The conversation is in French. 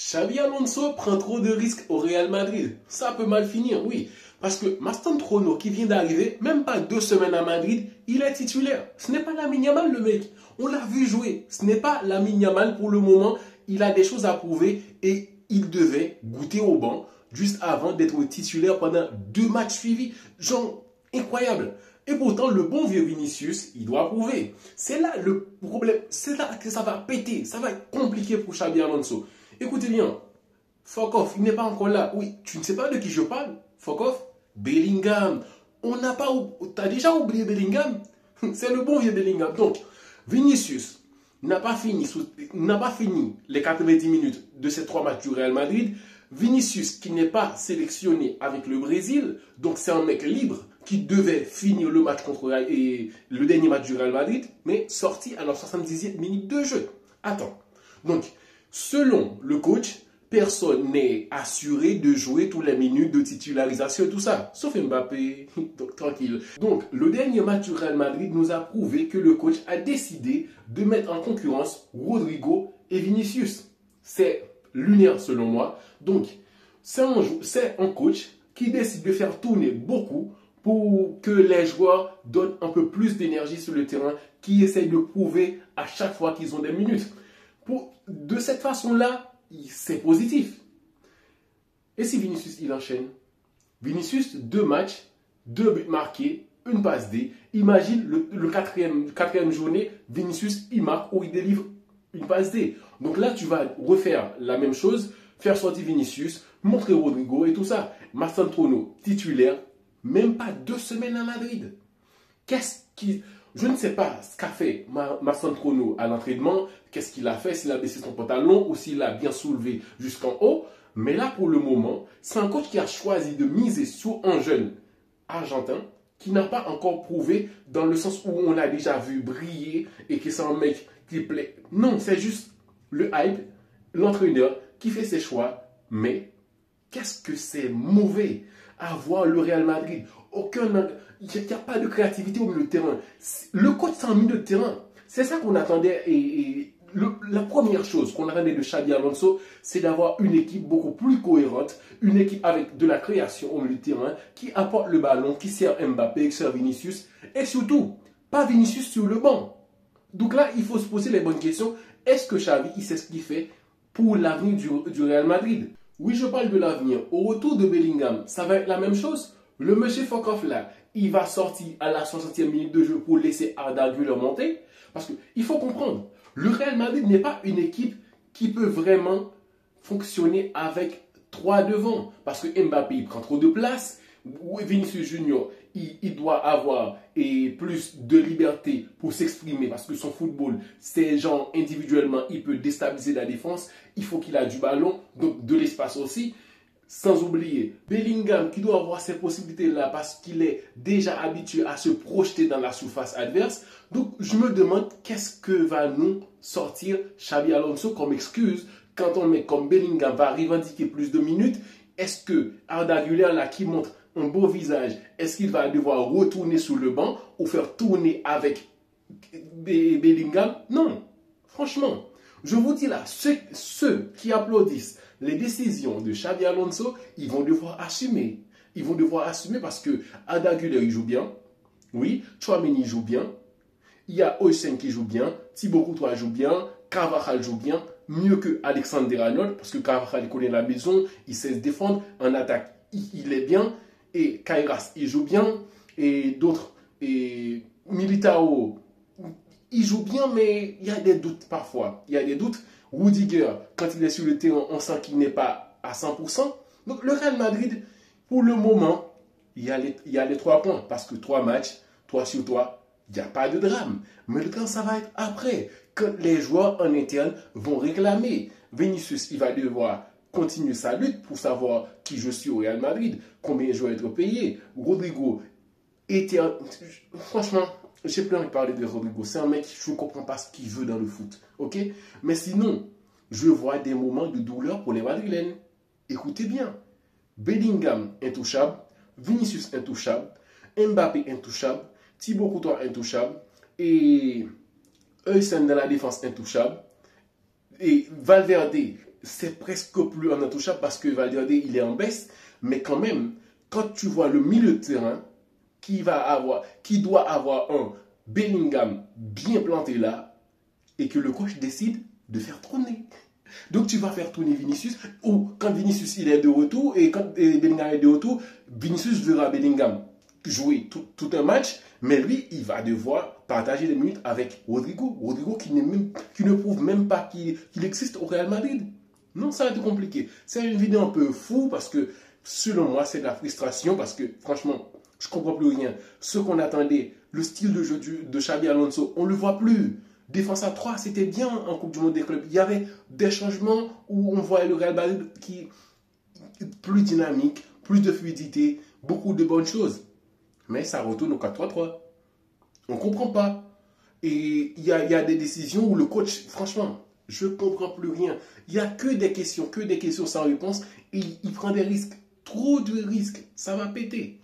Xabi Alonso prend trop de risques au Real Madrid. Ça peut mal finir, oui. Parce que Mastroeno, qui vient d'arriver, même pas 2 semaines à Madrid, il est titulaire. Ce n'est pas Lamine Yamal, le mec. On l'a vu jouer. Ce n'est pas Lamine Yamal pour le moment. Il a des choses à prouver et il devait goûter au banc juste avant d'être titulaire pendant 2 matchs suivis. Genre, incroyable. Et pourtant, le bon vieux Vinicius, il doit prouver. C'est là le problème. C'est là que ça va péter. Ça va être compliqué pour Xabi Alonso. Écoutez bien. Fuck off, il n'est pas encore là. Oui, tu ne sais pas de qui je parle. Fuck off. Bellingham. On n'a pas... T'as déjà oublié Bellingham? C'est le bon vieux Bellingham. Donc, Vinicius n'a pas fini les 90 minutes de ces 3 matchs du Real Madrid. Vinicius qui n'est pas sélectionné avec le Brésil. Donc, c'est un mec libre qui devait finir le match contre le dernier match du Real Madrid, mais sorti à la 70e minute de jeu. Attends. Donc, selon le coach, personne n'est assuré de jouer toutes les minutes de titularisation et tout ça. Sauf Mbappé, donc tranquille. Donc, le dernier match du Real Madrid nous a prouvé que le coach a décidé de mettre en concurrence Rodrigo et Vinicius. C'est lunaire selon moi. Donc, c'est un coach qui décide de faire tourner beaucoup pour que les joueurs donnent un peu plus d'énergie sur le terrain, qui essayent de prouver à chaque fois qu'ils ont des minutes. De cette façon-là, c'est positif. Et si Vinicius, il enchaîne? Vinicius, 2 matchs, 2 buts marqués, une passe D. Imagine le quatrième journée, Vinicius, il marque ou il délivre une passe D. Donc là, tu vas refaire la même chose, faire sortir Vinicius, montrer Rodrigo et tout ça. Mastroeno, titulaire, même pas 2 semaines à Madrid. Je ne sais pas ce qu'a fait Mastroeno à l'entraînement, qu'est-ce qu'il a fait, s'il a baissé son pantalon ou s'il a bien soulevé jusqu'en haut. Mais là, pour le moment, c'est un coach qui a choisi de miser sur un jeune argentin qui n'a pas encore prouvé dans le sens où on l'a déjà vu briller et que c'est un mec qui plaît. Non, c'est juste le hype, l'entraîneur qui fait ses choix. Mais qu'est-ce que c'est mauvais à voir le Real Madrid. Il n'y a pas de créativité au milieu de terrain. Le coach, c'est un milieu de terrain. C'est ça qu'on attendait. La première chose qu'on attendait de Xabi Alonso, c'est d'avoir une équipe beaucoup plus cohérente, une équipe avec de la création au milieu de terrain, qui apporte le ballon, qui sert Mbappé, qui sert Vinicius, et surtout, pas Vinicius sur le banc. Donc là, il faut se poser les bonnes questions. Est-ce que Xavi, il sait ce qu'il fait pour l'avenir du Real Madrid? Oui, je parle de l'avenir. Au retour de Bellingham, ça va être la même chose. Le monsieur Fokov là, il va sortir à la 60e minute de jeu pour laisser Arda Güler monter. Parce qu'il faut comprendre, le Real Madrid n'est pas une équipe qui peut vraiment fonctionner avec 3 devant. Parce que Mbappé, il prend trop de place. Vinicius Junior, il doit avoir plus de liberté pour s'exprimer parce que son football, c'est genre individuellement, il peut déstabiliser la défense. Il faut qu'il ait du ballon, donc de l'espace aussi. Sans oublier Bellingham qui doit avoir ces possibilités-là parce qu'il est déjà habitué à se projeter dans la surface adverse. Donc je me demande qu'est-ce que va nous sortir Xabi Alonso comme excuse quand on met comme Bellingham va revendiquer plus de minutes. Est-ce que Arda Güler là qui montre un beau visage, est-ce qu'il va devoir retourner sur le banc ou faire tourner avec Bellingham? Non, franchement, je vous dis là, ceux qui applaudissent les décisions de Xabi Alonso, ils vont devoir assumer. Ils vont devoir assumer parce que Arda Güler, il joue bien. Oui, Tchouaméni joue bien. Il y a Oysén qui joue bien. Thibaut Courtois joue bien. Carvajal joue bien. Mieux que Alexander-Arnold parce que Carvajal connaît la maison. Il sait se défendre. En attaque, il est bien. Et Kairas, il joue bien. Et d'autres. Et Militao, il joue bien, mais il y a des doutes parfois. Il y a des doutes. Rudiger, quand il est sur le terrain, on sent qu'il n'est pas à 100%. Donc le Real Madrid, pour le moment, il y a les 3 points. Parce que 3 matchs, 3 sur 3, il n'y a pas de drame. Mais quand ça va être après, quand les joueurs en interne vont réclamer. Vinicius, il va devoir continuer sa lutte pour savoir qui je suis au Real Madrid, combien je vais être payé. Rodrigo, franchement, j'ai plus envie de parler de Rodrigo. C'est un mec, je ne comprends pas ce qu'il veut dans le foot. Ok? Mais sinon, je vois des moments de douleur pour les Madrilènes. Écoutez bien. Bellingham intouchable. Vinicius intouchable. Mbappé intouchable. Thibaut Courtois intouchable. Et Oysén dans la défense intouchable. Et Valverde, c'est presque plus un intouchable parce que Valverde, il est en baisse. Mais quand même, quand tu vois le milieu de terrain qui doit avoir un Bellingham bien planté là, et que le coach décide de faire tourner. Donc tu vas faire tourner Vinicius, ou quand Vinicius il est de retour, et quand Bellingham est de retour, Vinicius verra Bellingham jouer tout un match, mais lui, il va devoir partager des minutes avec Rodrigo. Rodrigo qui ne prouve même pas qu'il existe au Real Madrid. Non, ça va être compliqué. C'est une vidéo un peu fou parce que, selon moi, c'est de la frustration parce que, franchement, je ne comprends plus rien. Ce qu'on attendait, le style de jeu de Xabi Alonso, on ne le voit plus. Défense à 3, c'était bien en Coupe du Monde des clubs. Il y avait des changements où on voyait le Real Madrid qui est plus dynamique, plus de fluidité, beaucoup de bonnes choses. Mais ça retourne au 4-3-3. On ne comprend pas. Et il y a des décisions où le coach, franchement, je ne comprends plus rien. Il n'y a que des questions sans réponse. Et il prend des risques, trop de risques. Ça va péter.